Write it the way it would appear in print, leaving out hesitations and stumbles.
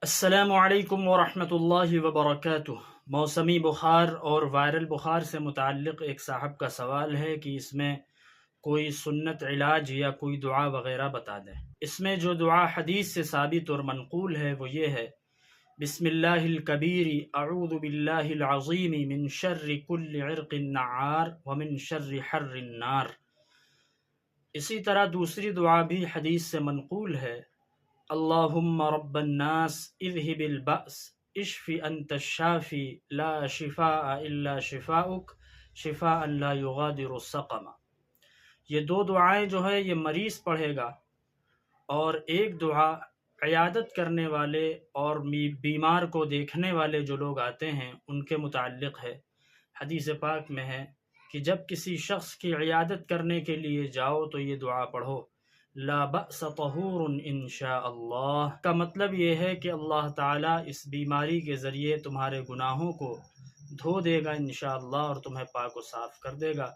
السلام علیکم ورحمۃ اللہ وبرکاتہ۔ موسمی بخار اور وائرل بخار سے متعلق ایک صاحب کا سوال ہے کہ اس میں کوئی سنت علاج یا کوئی دعا وغیرہ بتا دیں۔ اس میں جو دعا حدیث سے ثابت اور منقول ہے وہ یہ ہے: بسم اللہ الکبیر اعوذ باللہ العظیم من شر کل عرق نعار ومن شر حر النار۔ اسی طرح دوسری دعا بھی حدیث سے منقول ہے: اللہم رب الناس اذہب البأس اشف انت الشافی لا شفاء الا شفاؤک شفاء لا یغادر سقما۔ یہ دو دعائیں جو ہے یہ مریض پڑھے گا، اور ایک دعا عیادت کرنے والے اور بیمار کو دیکھنے والے جو لوگ آتے ہیں ان کے متعلق ہے۔ حدیث پاک میں ہے کہ جب کسی شخص کی عیادت کرنے کے لیے جاؤ تو یہ دعا پڑھو: لا بأس طہور انشاء اللہ۔ کا مطلب یہ ہے کہ اللہ تعالیٰ اس بیماری کے ذریعے تمہارے گناہوں کو دھو دے گا انشاءاللہ، اور تمہیں پاک و صاف کر دے گا۔